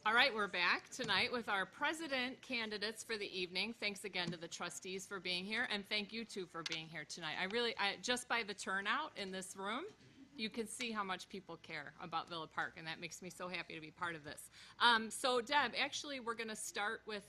All right, we're back tonight with our president candidates for the evening. Thanks again to the trustees for being here, and thank you too for being here tonight. Just by the turnout in this room, you can see how much people care about Villa Park, and that makes me so happy to be part of this. So Deb, actually we're going to start with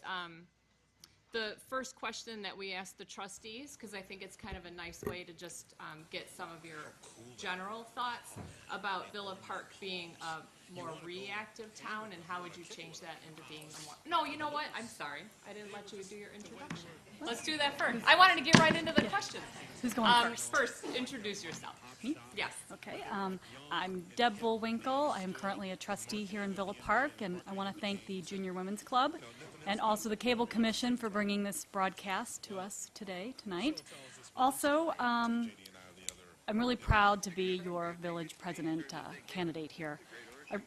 the first question that we asked the trustees, because I think it's kind of a nice way to just get some of your general thoughts about Villa Park being a more reactive town, and how would you change that into being a more... No, you know what? I'm sorry. I didn't let you do your introduction. Let's do that first. I wanted to get right into the questions. Who's going first? First, introduce yourself. Me? Yes. Okay. I'm Deb Bullwinkle. I am currently a trustee here in Villa Park, and I want to thank the Junior Women's Club and also the Cable Commission for bringing this broadcast to us tonight. Also, I'm really proud to be your village president candidate here.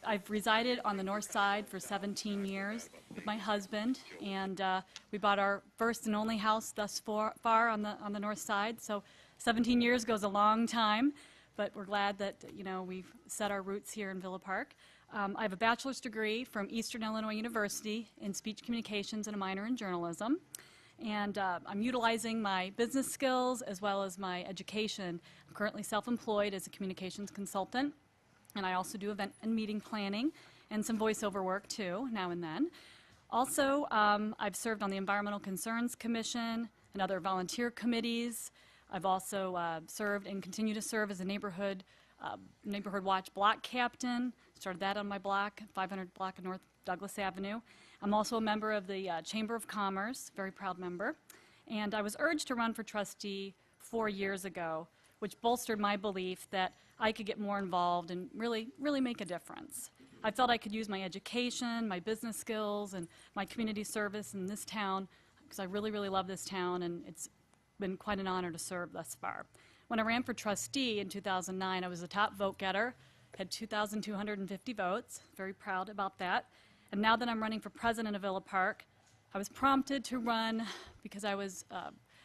I've resided on the north side for 17 years with my husband, and we bought our first and only house thus far on the north side. So 17 years goes a long time, but we're glad that we've set our roots here in Villa Park. I have a bachelor's degree from Eastern Illinois University in speech communications and a minor in journalism. And I'm utilizing my business skills as well as my education. I'm currently self-employed as a communications consultant, and I also do event and meeting planning and some voiceover work too, now and then. Also, I've served on the Environmental Concerns Commission and other volunteer committees. I've also served and continue to serve as a neighborhood watch block captain. Started that on my block, 500 block of North Douglas Avenue. I'm also a member of the Chamber of Commerce, very proud member. And I was urged to run for trustee 4 years ago, which bolstered my belief that I could get more involved and really make a difference. I felt I could use my education, my business skills, and my community service in this town, because I really love this town, and it's been quite an honor to serve thus far. When I ran for trustee in 2009, I was the top vote getter, had 2,250 votes, very proud about that. And now that I'm running for president of Villa Park, I was prompted to run because I was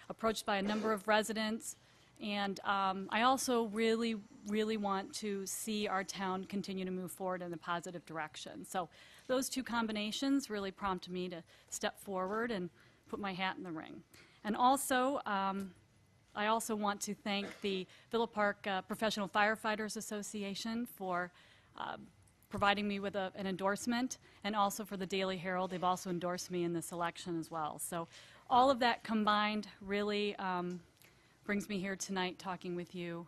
approached by a number of residents, and I also really want to see our town continue to move forward in a positive direction. So those two combinations really prompted me to step forward and put my hat in the ring. And also, I also want to thank the Villa Park Professional Firefighters Association for providing me with an endorsement, and also for the Daily Herald. They've also endorsed me in this election as well. So all of that combined really brings me here tonight talking with you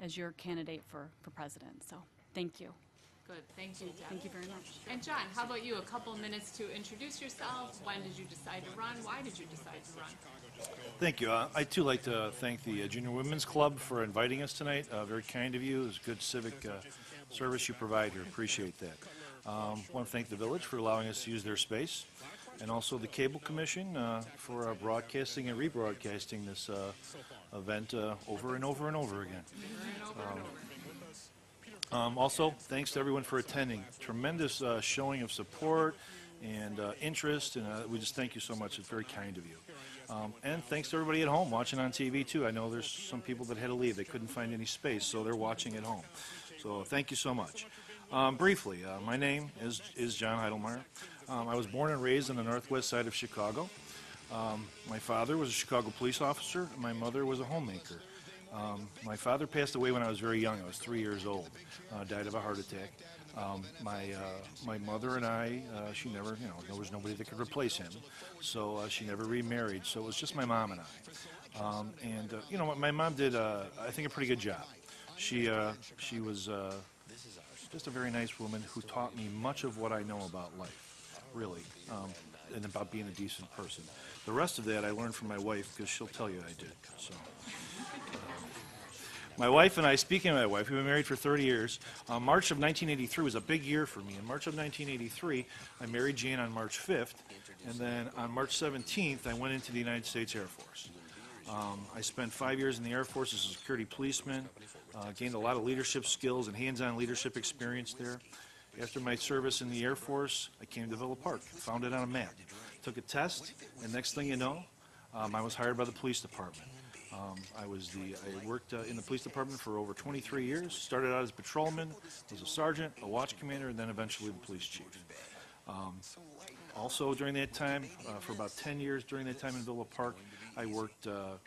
as your candidate for president. So thank you. Good. Thank you, Deb. Thank you very much. And John, how about you? A couple minutes to introduce yourself. When did you decide to run? Why did you decide to run? Thank you. I'd too like to thank the Junior Women's Club for inviting us tonight. Very kind of you. It's good civic service you provide here. Appreciate that. I want to thank the village for allowing us to use their space, and also the Cable Commission for broadcasting and rebroadcasting this event over and over and over again. Also, thanks to everyone for attending. Tremendous showing of support and interest, and we just thank you so much. It's very kind of you. And thanks to everybody at home watching on TV too. I know there's some people that had to leave. They couldn't find any space, so they're watching at home. So thank you so much. Briefly, my name is John Heidelmeyer. I was born and raised on the northwest side of Chicago. My father was a Chicago police officer. My mother was a homemaker. My father passed away when I was very young. I was 3 years old. Died of a heart attack. My mother and I, she never, there was nobody that could replace him, so she never remarried. So it was just my mom and I. My mom did, I think, a pretty good job. She was just a very nice woman who taught me much of what I know about life, really, and about being a decent person. The rest of that I learned from my wife, because she'll tell you I did. So. My wife and I, speaking of my wife, we've been married for 30 years. March of 1983 was a big year for me. In March of 1983, I married Jane on March 5th, and then on March 17th, I went into the United States Air Force. I spent 5 years in the Air Force as a security policeman, gained a lot of leadership skills and hands-on leadership experience there. After my service in the Air Force, I came to Villa Park, found it on a map, took a test, and next thing you know, I was hired by the police department. I worked in the police department for over 23 years, started out as a patrolman, was a sergeant, a watch commander, and then eventually the police chief. Also during that time, for about 10 years during that time in Villa Park, I worked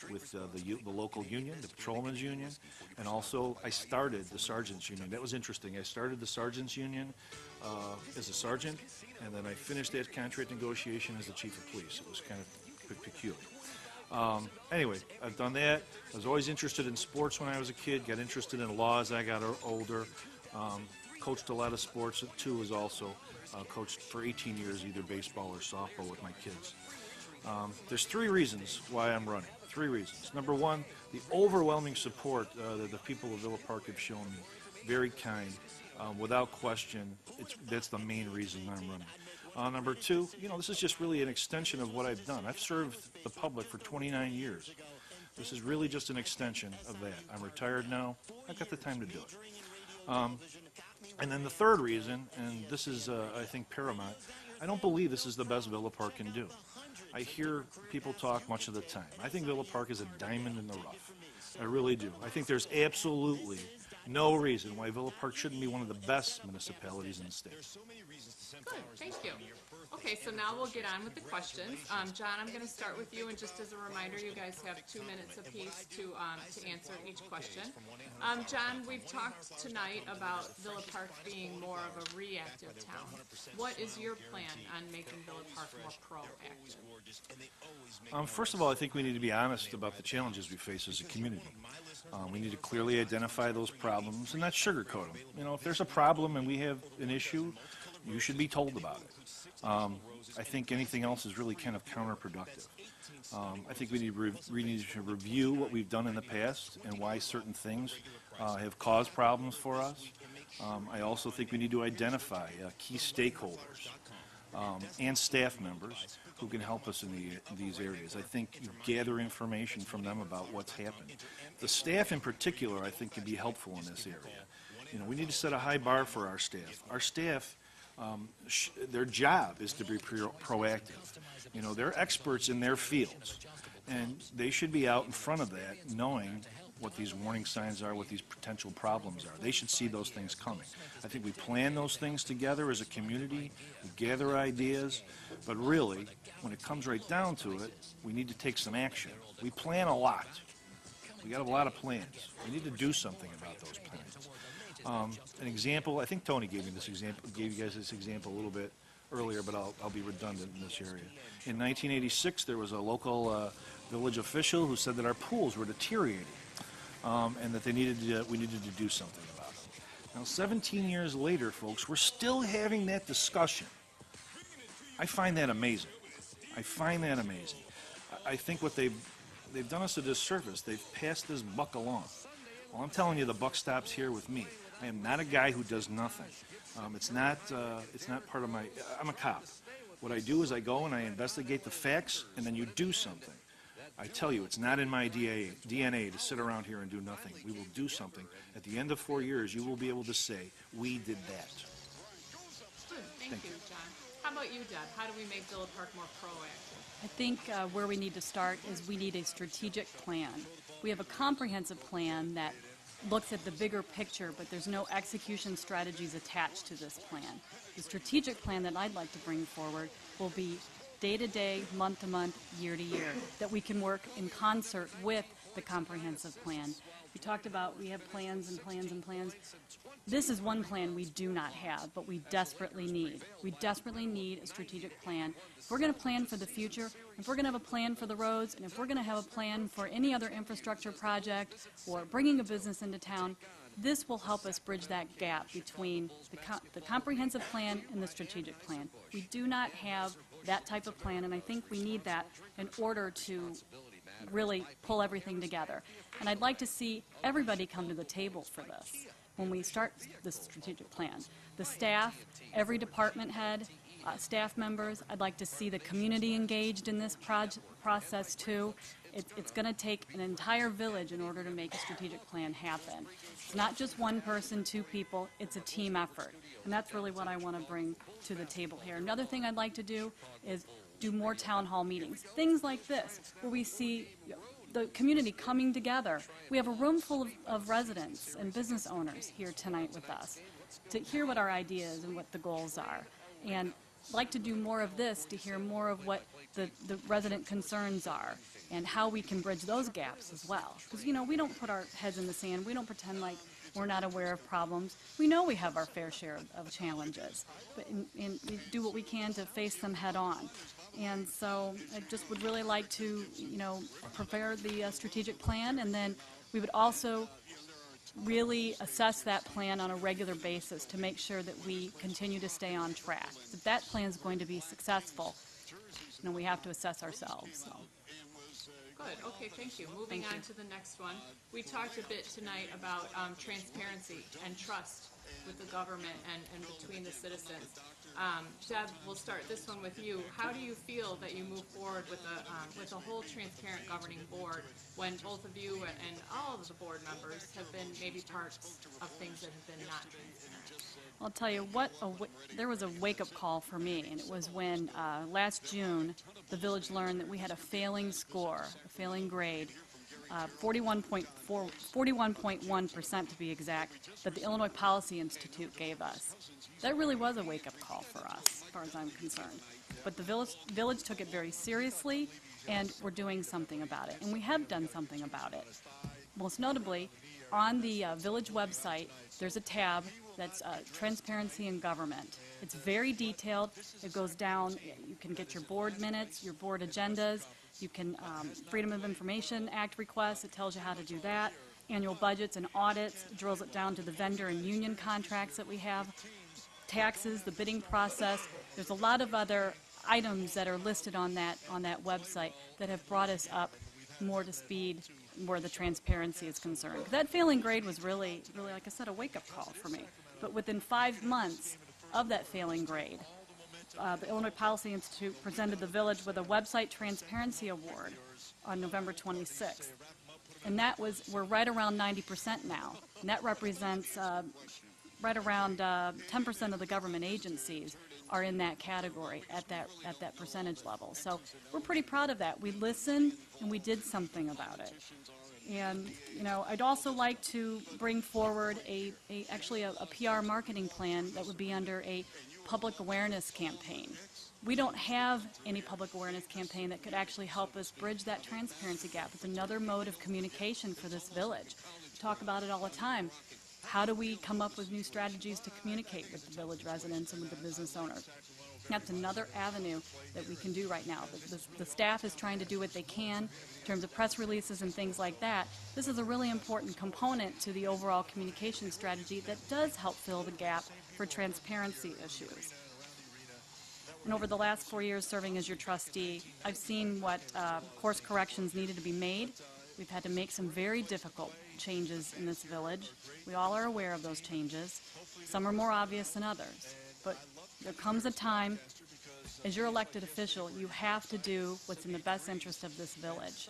with the local union, the Patrolmen's Union, and also I started the Sergeants Union. That was interesting. I started the Sergeants Union as a sergeant, and then I finished that contract negotiation as the chief of police. It was kind of peculiar. Anyway, I've done that. I was always interested in sports when I was a kid, got interested in law as I got older. Coached a lot of sports too, as also coached for 18 years either baseball or softball with my kids. There's 3 reasons why I'm running. 3 reasons. Number 1, the overwhelming support that the people of Villa Park have shown me. Very kind. Without question, that's the main reason I'm running. Number 2, this is just really an extension of what I've done. I've served the public for 29 years. This is really just an extension of that. I'm retired now. I've got the time to do it. And then the 3rd reason, and this is, I think, paramount, I don't believe this is the best Villa Park can do. I hear people talk much of the time. I think Villa Park is a diamond in the rough. I really do. I think there's absolutely no reason why Villa Park shouldn't be one of the best municipalities in the state. Good, thank you. Okay, so now we'll get on with the questions. John, I'm going to start with you, and just as a reminder, you guys have 2 minutes apiece to answer each question. John, we've talked tonight about Villa Park being more of a reactive town. What is your plan on making Villa Park more proactive? First of all, I think we need to be honest about the challenges we face as a community. We need to clearly identify those problems and not sugarcoat them. If there's a problem and we have an issue, you should be told about it. I think anything else is really kind of counterproductive. I think we need to review what we've done in the past and why certain things have caused problems for us. I also think we need to identify key stakeholders and staff members who can help us in these areas. I think you gather information from them about what's happened. The staff in particular, I think, can be helpful in this area. We need to set a high bar for our staff. Our staff, their job is to be proactive. They're experts in their fields, and they should be out in front of that knowing what these warning signs are, what these potential problems are. They should see those things coming. I think we plan those things together as a community, we gather ideas, but really, when it comes right down to it, we need to take some action. We plan a lot. We got a lot of plans. We need to do something about those plans. An example, I think Tony gave you guys this example a little bit earlier, but I'll be redundant in this area. In 1986, there was a local village official who said that our pools were deteriorating, and that we needed to do something about it. Now, 17 years later, folks, we're still having that discussion. I find that amazing. I think what they've done us a disservice. They've passed this buck along. Well, I'm telling you, the buck stops here with me. I am not a guy who does nothing. It's not part of my. I'm a cop. What I do is I go and I investigate the facts, and then you do something. I tell you, it's not in my DNA to sit around here and do nothing. We will do something. At the end of 4 years, you will be able to say, we did that. Good. Thank you, John. How about you, Deb? How do we make Villa Park more proactive? I think where we need to start is we need a strategic plan. We have a comprehensive plan that looks at the bigger picture, but there's no execution strategies attached to this plan. The strategic plan that I'd like to bring forward will be day-to-day, month-to-month, year-to-year, that we can work in concert with the comprehensive plan. We talked about we have plans and plans and plans. This is one plan we do not have, but we desperately need. We desperately need a strategic plan. If we're going to plan for the future, if we're going to have a plan for the roads, and if we're going to have a plan for any other infrastructure project or bringing a business into town, this will help us bridge that gap between the comprehensive plan and the strategic plan. We do not have that type of plan, and I think we need that in order to really pull everything together. And I'd like to see everybody come to the table for this when we start this strategic plan. The staff, every department head, staff members, I'd like to see the community engaged in this process too. It's going to take an entire village in order to make a strategic plan happen. It's not just one person, two people, it's a team effort. And that's really what I want to bring to the table here. Another thing I'd like to do is do more town hall meetings, things like this, where we see the community coming together. We have a room full of residents and business owners here tonight with us to hear what our ideas and what the goals are. And like to do more of this to hear more of what the resident concerns are and how we can bridge those gaps as well. Because, we don't put our heads in the sand. We don't pretend like we're not aware of problems. We know we have our fair share of challenges, but and we do what we can to face them head on. And so I just would really like to, prepare the strategic plan, and then we would also really assess that plan on a regular basis to make sure that we continue to stay on track. If that plan is going to be successful, we have to assess ourselves. So. Good, okay, thank you. Moving on to the next one. We talked a bit tonight about transparency and trust with the government and between the citizens. Deb, we'll start this one with you. How do you feel that you move forward with a whole transparent governing board when both of you and all of the board members have been maybe parts of things that have been not transparent? I'll tell you what, there was a wake-up call for me, and it was when last June the village learned that we had a failing score, a failing grade, 41.1% to be exact, that the Illinois Policy Institute gave us. That really was a wake-up call for us, as far as I'm concerned. But the village took it very seriously, and we're doing something about it. And we have done something about it. Most notably, on the village website, there's a tab that's Transparency in Government. It's very detailed. It goes down. You can get your board minutes, your board agendas. You can Freedom of Information Act requests. It tells you how to do that. Annual budgets and audits. It drills it down to the vendor and union contracts that we have. Taxes, the bidding process. There's a lot of other items that are listed on that website that have brought us up more to speed where the transparency is concerned. That failing grade was really, like I said, a wake-up call for me. But within 5 months of that failing grade, the Illinois Policy Institute presented the village with a website transparency award on November 26th. And we're right around 90% now. And that represents right around 10% of the government agencies are in that category at that percentage level. So we're pretty proud of that. We listened and we did something about it. And I'd also like to bring forward actually a PR marketing plan that would be under a public awareness campaign. We don't have any public awareness campaign that could actually help us bridge that transparency gap. It's another mode of communication for this village. We talk about it all the time. How do we come up with new strategies to communicate with the village residents and with the business owners? That's another avenue that we can do right now. The staff is trying to do what they can in terms of press releases and things like that. This is a really important component to the overall communication strategy that does help fill the gap for transparency issues. And over the last 4 years serving as your trustee, I've seen what course corrections needed to be made. We've had to make some very difficult changes in this village. We all are aware of those changes. Some are more obvious than others. But there comes a time, as your elected official, you have to do what's in the best interest of this village.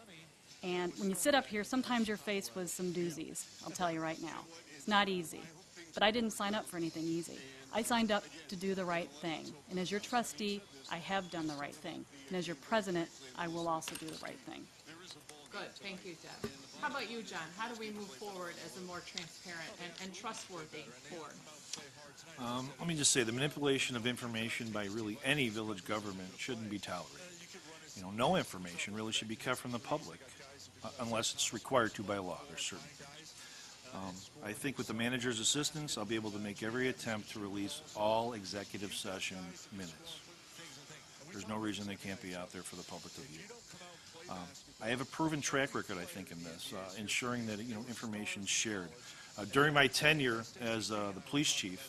And when you sit up here, sometimes you're faced with some doozies, I'll tell you right now. It's not easy. But I didn't sign up for anything easy. I signed up to do the right thing. And as your trustee, I have done the right thing. And as your president, I will also do the right thing. Good, thank you, Deb. How about you, John? How do we move forward as a more transparent and trustworthy board? Let me just say, the manipulation of information by really any village government shouldn't be tolerated. No information really should be kept from the public unless it's required to by law. There's certain things. I think with the manager's assistance, I'll be able to make every attempt to release all executive session minutes. There's no reason they can't be out there for the public to view. I have a proven track record, I think, in this, ensuring that information is shared. During my tenure as the police chief,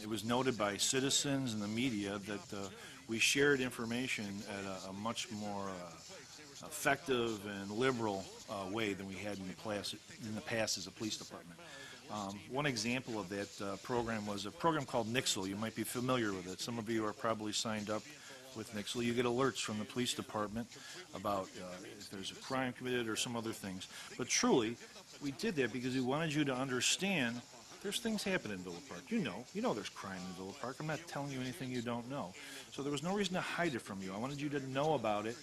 it was noted by citizens and the media that we shared information at a much more effective and liberal way than we had in the past as a police department. One example of that program was a program called Nixle. You might be familiar with it. Some of you are probably signed up with Nixle. You get alerts from the police department about if there's a crime committed or some other things. But truly, we did that because we wanted you to understand there's things happen in Villa Park. You know there's crime in Villa Park. I'm not telling you anything you don't know. So there was no reason to hide it from you. I wanted you to know about it.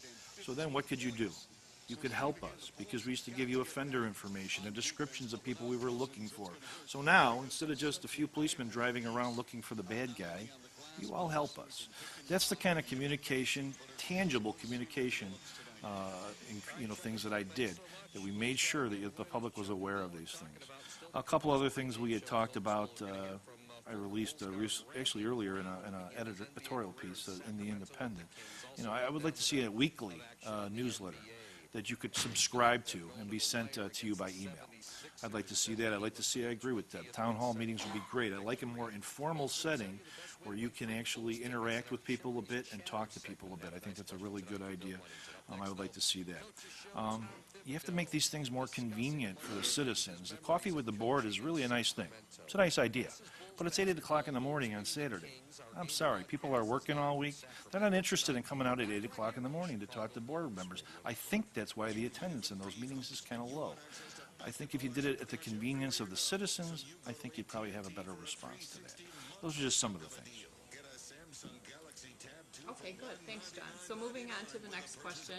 So then what could you do? You could help us because we used to give you offender information and descriptions of people we were looking for. So now, instead of just a few policemen driving around looking for the bad guy, You all help us. That's the kind of communication, tangible communication, things that I did, that we made sure that the public was aware of these things. A couple other things we had talked about, I released actually earlier in an editorial piece in the Independent. I would like to see a weekly newsletter that you could subscribe to and be sent to you by email. I'd like to see that. I'd like to see, I agree with that. Town hall meetings would be great. I like a more informal setting where you can actually interact with people a bit and talk to people a bit. I think that's a really good idea. I would like to see that. You have to make these things more convenient for the citizens. The coffee with the board is really a nice thing. It's a nice idea. But it's 8 o'clock in the morning on Saturday. I'm sorry, people are working all week. They're not interested in coming out at 8 o'clock in the morning to talk to board members. I think that's why the attendance in those meetings is kind of low. I think if you did it at the convenience of the citizens, I think you'd probably have a better response to that. Those are just some of the things. Okay, good. Thanks, John. So moving on to the next question.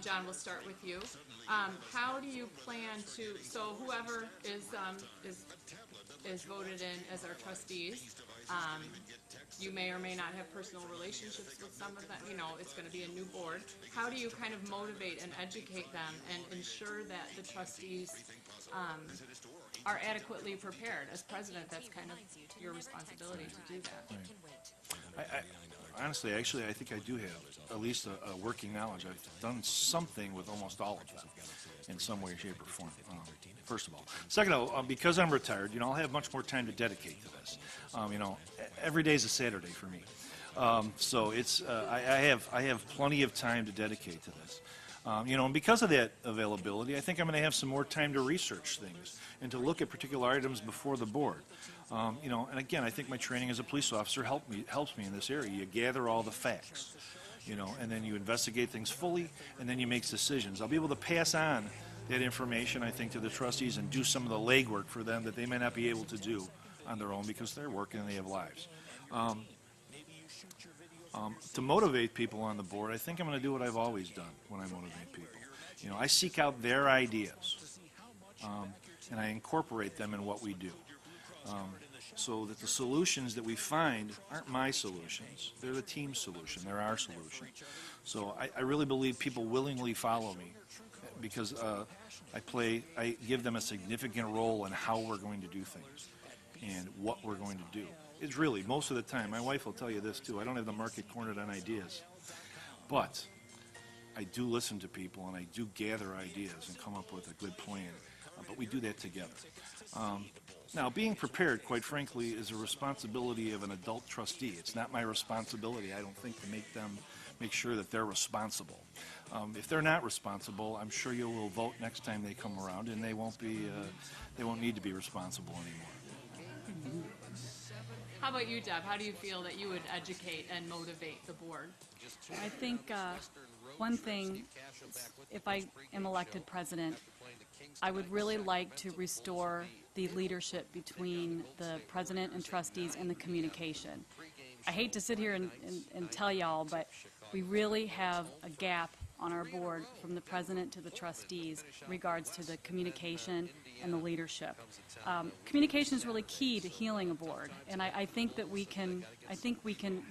John, we'll start with you. How do you plan to, so whoever is voted in as our trustees, you may or may not have personal relationships with some of them. It's going to be a new board. How do you kind of motivate and educate them and ensure that the trustees are adequately prepared? As president, that's kind of your responsibility to do that. Honestly, actually, I think I do have at least a working knowledge. I've done something with almost all of them in some way, shape, or form, first of all. Second of all, because I'm retired, I'll have much more time to dedicate to this. Every day is a Saturday for me. So it's, I have plenty of time to dedicate to this. And because of that availability, I think I'm going to have some more time to research things and to look at particular items before the board. And again, I think my training as a police officer helps me in this area. You gather all the facts, and then you investigate things fully, and then you make decisions. I'll be able to pass on that information, I think, to the trustees and do some of the legwork for them that they may not be able to do on their own because they're working and they have lives. To motivate people on the board, I think I'm going to do what I've always done when I motivate people. I seek out their ideas, and I incorporate them in what we do. So that the solutions that we find aren't my solutions. They're the team's solution. They're our solution. So I really believe people willingly follow me because I give them a significant role in how we're going to do things and what we're going to do. It's really, most of the time, my wife will tell you this too, I don't have the market cornered on ideas. But I do listen to people and I do gather ideas and come up with a good plan. But we do that together. Now, being prepared, quite frankly, is a responsibility of an adult trustee. It's not my responsibility, I don't think, to make sure that they're responsible. If they're not responsible, I'm sure you will vote next time they come around, and they won't need to be responsible anymore. How about you, Deb? How do you feel that you would educate and motivate the board? I think one thing, if I am elected president, I would really like to restore the leadership between the president and trustees and the communication. I hate to sit here and tell y'all, but we really have a gap on our board from the president to the trustees in regards to the communication and the leadership. Communication is really key to healing a board, and I think that we can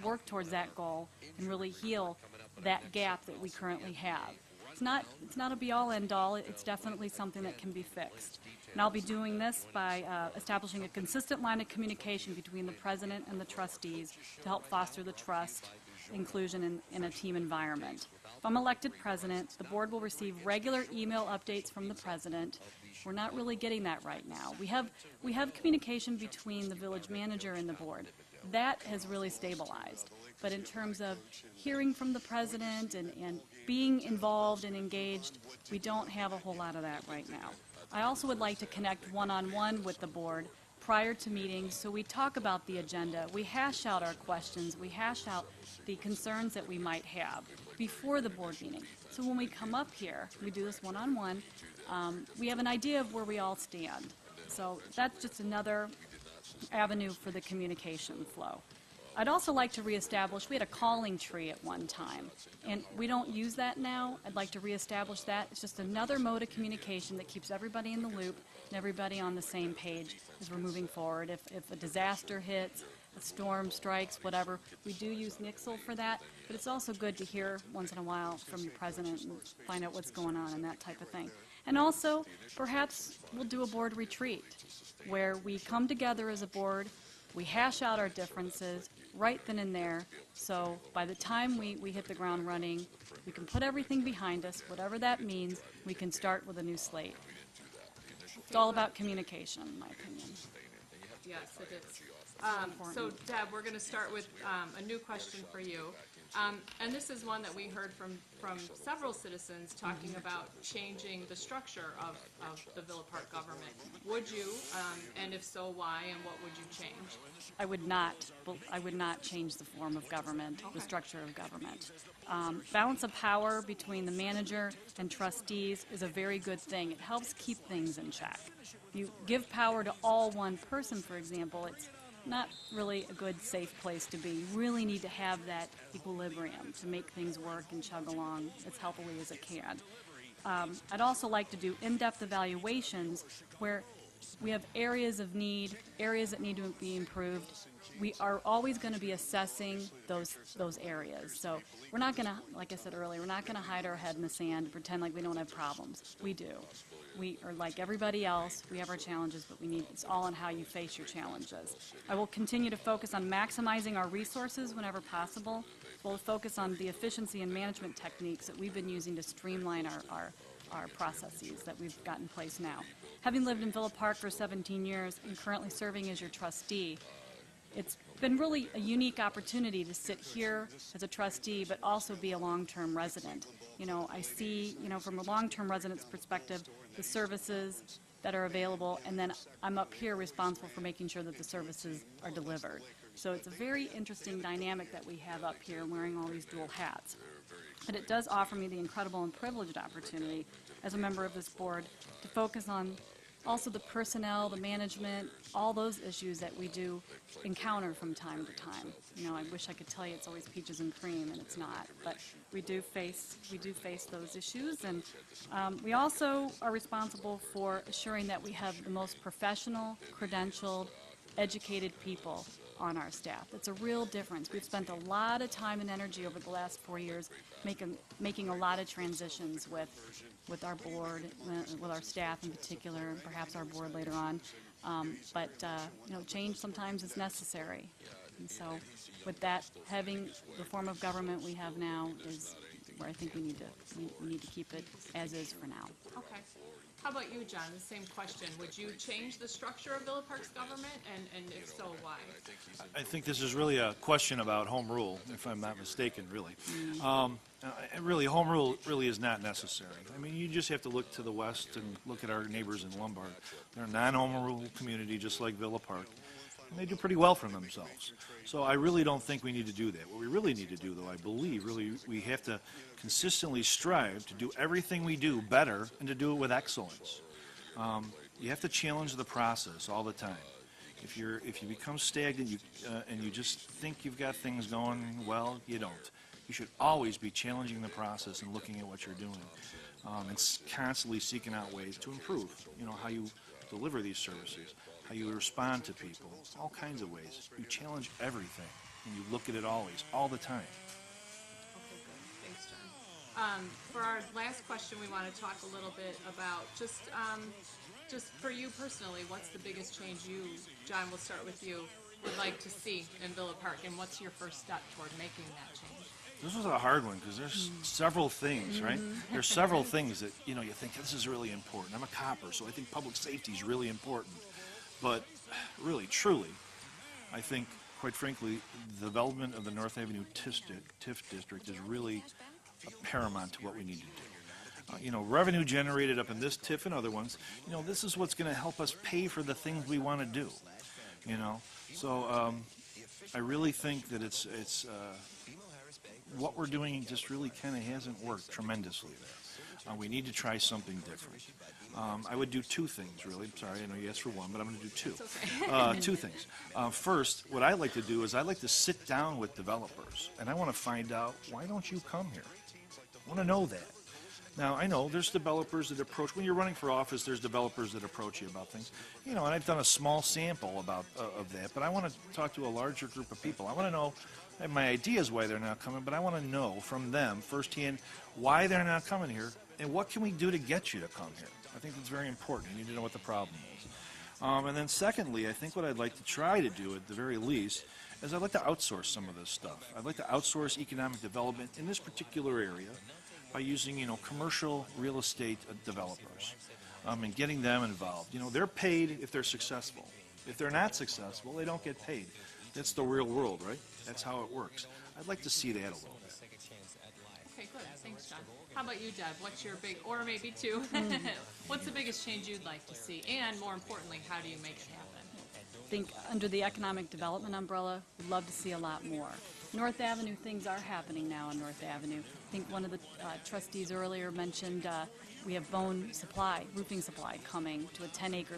work towards that goal and really heal that gap that we currently have. It's not a be-all, end-all. It's definitely something that can be fixed. And I'll be doing this by establishing a consistent line of communication between the president and the trustees to help foster the trust, inclusion in a team environment. If I'm elected president, the board will receive regular email updates from the president. We're not really getting that right now. We have communication between the village manager and the board. That has really stabilized. But in terms of hearing from the president and being involved and engaged, we don't have a whole lot of that right now. I also would like to connect one-on-one with the board prior to meetings so we talk about the agenda, we hash out our questions, we hash out the concerns that we might have before the board meeting. So when we come up here, we do this one-on-one, we have an idea of where we all stand. So that's just another avenue for the communication flow. I'd also like to reestablish, we had a calling tree at one time, and we don't use that now. I'd like to reestablish that. It's just another mode of communication that keeps everybody in the loop and everybody on the same page as we're moving forward. If a disaster hits, a storm strikes, whatever. We do use Nixle for that, but it's also good to hear once in a while from your president and find out what's going on and that type of thing. And also, perhaps we'll do a board retreat where we come together as a board, we hash out our differences right then and there, so by the time we hit the ground running, we can put everything behind us, whatever that means, we can start with a new slate. It's all about communication, in my opinion. Yes, it is. So Deb, we're going to start with a new question for you. And this is one that we heard from several citizens talking about changing the structure of the Villa Park government. Would you, and if so, why, and what would you change? I would not change the form of government, the structure of government. Balance of power between the manager and trustees is a very good thing. It helps keep things in check. You give power to all one person, for example, it's not really a good, safe place to be. You really need to have that equilibrium to make things work and chug along as healthily as it can. I'd also like to do in-depth evaluations where we have areas of need, areas that need to be improved. We are always going to be assessing those areas. So we're not going to, like I said earlier, we're not going to hide our head in the sand and pretend like we don't have problems. We do. We are like everybody else. We have our challenges, but it's all on how you face your challenges. I will continue to focus on maximizing our resources whenever possible. We'll focus on the efficiency and management techniques that we've been using to streamline our processes that we've got in place now. Having lived in Villa Park for 17 years and currently serving as your trustee, it's been really a unique opportunity to sit here as a trustee, but also be a long-term resident. You know, I see, from a long-term resident's perspective, the services that are available, and then I'm up here responsible for making sure that the services are delivered. So it's a very interesting dynamic that we have up here, wearing all these dual hats. But it does offer me the incredible and privileged opportunity as a member of this board to focus on also the personnel, the management, all those issues that we do encounter from time to time. I wish I could tell you it's always peaches and cream, and it's not. But we do face those issues, and we also are responsible for assuring that we have the most professional, credentialed, educated people on our staff. It's a real difference. We've spent a lot of time and energy over the last 4 years making a lot of transitions with our board, with our staff in particular, and perhaps our board later on. But change sometimes is necessary. And so with that, having the form of government we have now is where I think we need to keep it as is for now. Okay. How about you, John? The same question. Would you change the structure of Villa Park's government, and if so, why? I think this is really a question about home rule, if I'm not mistaken, really. Really, home rule really is not necessary. I mean, you just have to look to the west and look at our neighbors in Lombard. They're a non-home rule community just like Villa Park, and they do pretty well for themselves. So I really don't think we need to do that. What we really need to do, though, I believe, really, we have to consistently strive to do everything we do better and to do it with excellence. You have to challenge the process all the time. If you become stagnant and you just think you've got things going well, you don't. You should always be challenging the process and looking at what you're doing, and constantly seeking out ways to improve. How you deliver these services, how you respond to people, all kinds of ways. You challenge everything, and you look at it always, all the time. Okay, good. Thanks, John. For our last question, we want to talk a little bit about just for you personally, what's the biggest change you, John, we'll start with you, would like to see in Villa Park, and what's your first step toward making that change? This was a hard one because there's several things, right? There's several things that, you think this is really important. I'm a copper, so I think public safety is really important. But really, truly, I think, quite frankly, the development of the North Avenue TIF district is really paramount to what we need to do. Revenue generated up in this TIF and other ones, this is what's going to help us pay for the things we want to do, So I really think that it's what we're doing just really kind of hasn't worked tremendously there. We need to try something different. I would do two things, really. Sorry, I know you asked for one, but I'm going to do two. Okay. Two things. First, what I like to do is I like to sit down with developers, and I want to find out, why don't you come here? I want to know that. Now, I know there's developers that approach, when you're running for office, there's developers that approach you about things. And I've done a small sample of that, but I want to talk to a larger group of people. I want to know, I have my ideas why they're not coming, but I want to know from them firsthand why they're not coming here and what can we do to get you to come here. I think that's very important. You need to know what the problem is. And then secondly, I think what I'd like to try to do at the very least is I'd like to outsource some of this stuff. I'd like to outsource economic development in this particular area by using, commercial real estate developers and getting them involved. They're paid if they're successful. If they're not successful, they don't get paid. That's the real world, right? That's how it works. I'd like to see that a little bit. Okay, good. Thanks, John. How about you, Deb? What's your or maybe two, what's the biggest change you'd like to see? And more importantly, how do you make it happen? I think under the economic development umbrella, we'd love to see a lot more. North Avenue, things are happening now on North Avenue. I think one of the trustees earlier mentioned we have roofing supply coming to a 10-acre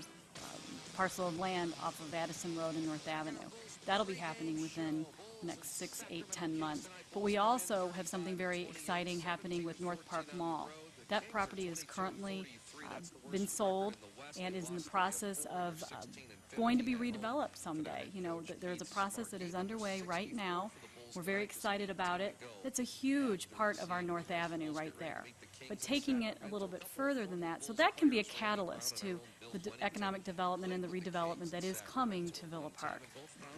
parcel of land off of Addison Road and North Avenue. That'll be happening within the next 6, 8, 10 months. But we also have something very exciting happening with North Park Mall. That property is currently been sold and is in the process of going to be redeveloped someday. There's a process that is underway right now. We're very excited about it. It's a huge part of our North Avenue right there. But taking it a little bit further than that, so that can be a catalyst to the economic development and the redevelopment that is coming to Villa Park.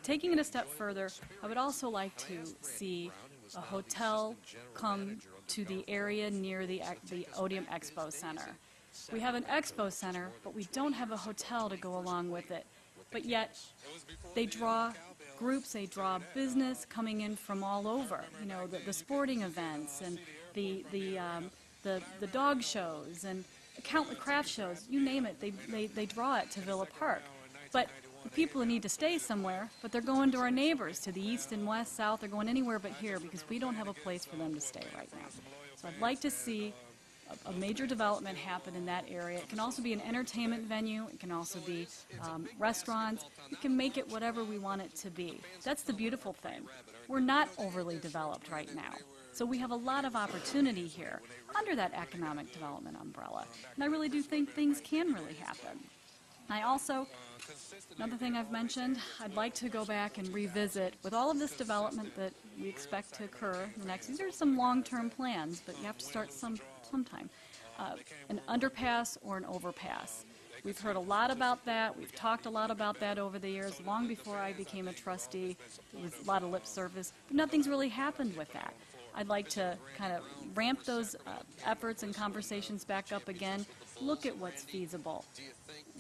Taking it a step further, I would also like to see a hotel come to the area near the Odeum Expo Center. We have an expo center, but we don't have a hotel to go along with it. But yet, they draw groups, they draw business coming in from all over. The sporting events and the dog shows and craft shows, you name it, they draw it to Villa Park. But the people need to stay somewhere, but they're going to our neighbors, to the east and west, south, they're going anywhere but here because we don't have a place for them to stay right now. So I'd like to see a major development happen in that area. It can also be an entertainment venue. It can also be restaurants. We can make it whatever we want it to be. That's the beautiful thing. We're not overly developed right now. So we have a lot of opportunity here under that economic development umbrella. And I really do think things can really happen. Another thing I've mentioned, I'd like to go back and revisit with all of this development that we expect to occur in the next, these are some long-term plans, but you have to start sometime. An underpass or an overpass. We've heard a lot about that. We've talked a lot about that over the years. Long before I became a trustee, there was a lot of lip service, but nothing's really happened with that. I'd like to kind of ramp those efforts and conversations back up again. Look at what's feasible.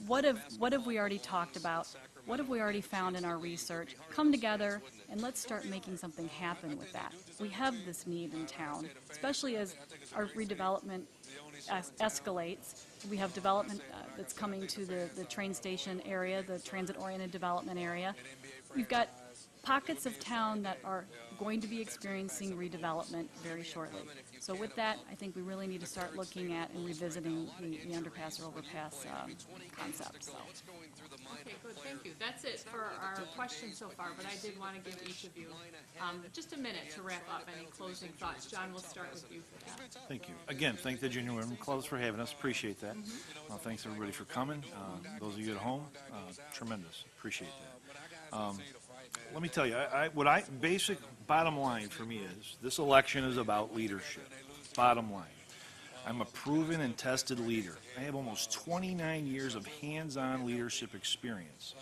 What have we already talked about? What have we already found in our research? Come together and let's start making something happen with that. We have this need in town, especially as our redevelopment escalates. We have development that's coming to the train station area, the transit-oriented development area. We've got pockets of town that are going to be experiencing redevelopment very shortly. So with that, I think we really need to start looking at and revisiting the underpass or overpass concept. So. Okay, good, thank you. That's it for our questions so far, but I did want to give each of you just a minute to wrap up any closing thoughts. John, we'll start with you for that. Thank you. Again, thank the Junior Women Clubs for having us. Appreciate that. Thanks everybody for coming. Those of you at home, tremendous. Appreciate that. Let me tell you, basic bottom line for me is this election is about leadership. Bottom line. I'm a proven and tested leader. I have almost 29 years of hands-on leadership experience.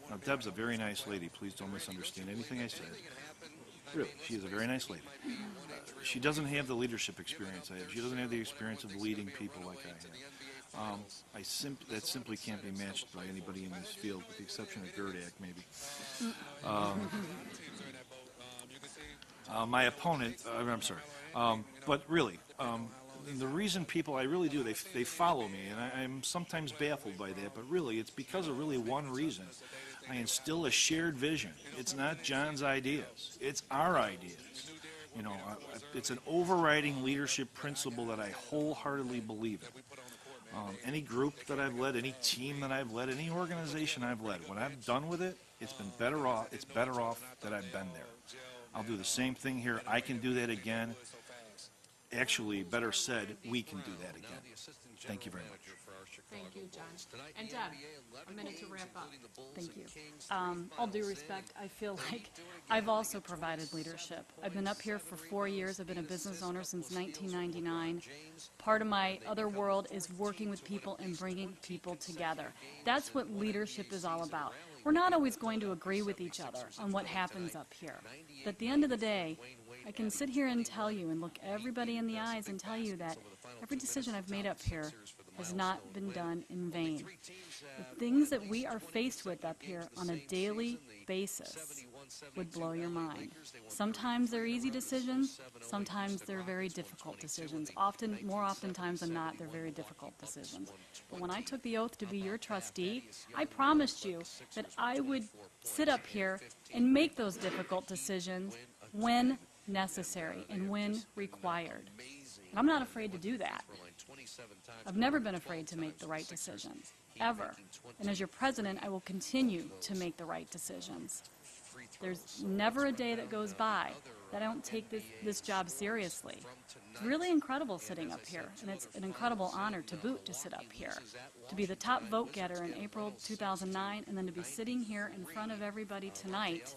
Now, Deb's a very nice lady. Please don't misunderstand anything I said. Really, she is a very nice lady. She doesn't have the leadership experience I have. She doesn't have the experience of leading people like I have. That simply can't be matched by anybody in this field, with the exception of Gerdak, maybe. My opponent, I'm sorry, but really, the reason people, I really do, they follow me, and I'm sometimes baffled by that, but really, it's because of really one reason. I instill a shared vision. It's not John's ideas. It's our ideas. It's an overriding leadership principle that I wholeheartedly believe in. Any group that I've led, any team that I've led, any organization I've led, when I've done with it, it's better off that I've been there. I'll do the same thing here. I can do that again. actually, better said, we can do that again. Thank you very much. Thank you, John. And Deb, a minute to wrap up. Thank you. All due respect, I feel like I've also provided leadership. I've been up here for 4 years. I've been a business owner since 1999. Part of my other world is working with people and bringing people together. That's what leadership is all about. We're not always going to agree with each other on what happens up here. But at the end of the day, I can sit here and tell you and look everybody in the eyes and tell you that every decision I've made up here has not been done in vain. The things that we are faced with up here on a daily basis would blow your mind. Sometimes they're easy decisions, sometimes they're very difficult decisions. More oftentimes than not, they're very difficult decisions. But when I took the oath to be your trustee, I promised you that I would sit up here and make those difficult decisions when necessary and when required. And I'm not afraid to do that. I've never been afraid to make the right decisions, ever. And as your president, I will continue to make the right decisions. There's never a day that goes by that I don't take this job seriously. It's really incredible sitting up here, and it's an incredible honor to boot to sit up here, to be the top vote getter in April 2009, and then to be sitting here in front of everybody tonight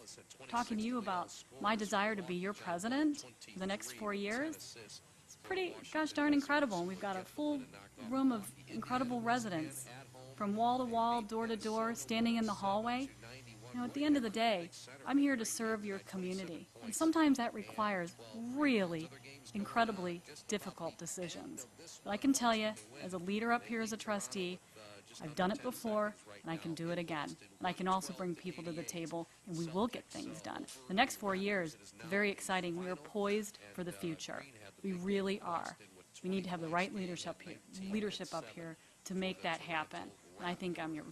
talking to you about my desire to be your president for the next 4 years. It's pretty, gosh darn incredible, and we've got a full room of incredible residents from wall to wall, door to door, standing in the hallway. You know, at the end of the day, I'm here to serve your community, and sometimes that requires really incredibly difficult decisions. But I can tell you, as a leader up here as a trustee, I've done it before, and I can do it again. And I can also bring people to the table, and we will get things done. The next 4 years, very exciting. We are poised for the future. We really are. We need to have the right leadership up here to make that happen. And I think I'm your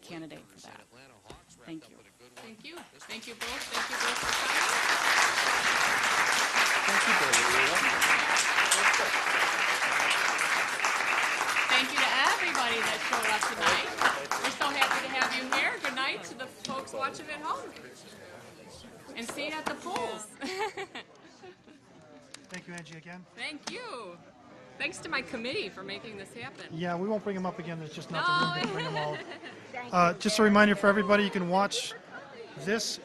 candidate for that. Thank you. Thank you. Thank you both. Thank you both for coming. Thank you to everybody that showed up tonight. We're so happy to have you here. Good night to the folks watching at home. And see you at the polls. Thank you, Angie, again. Thank you. Thanks to my committee for making this happen. Yeah, we won't bring them up again. There's just not the room to bring them all. Just a reminder for everybody, you can watch this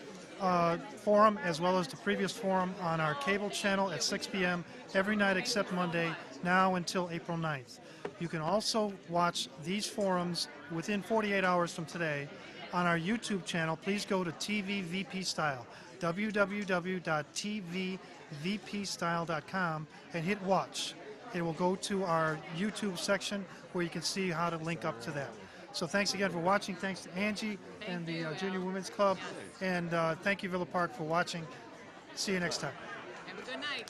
forum as well as the previous forum on our cable channel at 6 p.m. every night except Monday, now until April 9th. You can also watch these forums within 48 hours from today on our YouTube channel. Please go to TV VP Style, www.tvvpstyle.com, and hit watch. It will go to our YouTube section where you can see how to link up to that. So thanks again for watching. Thanks to Angie and the Junior Women's Club. And thank you, Villa Park, for watching. See you next time. Have a good night.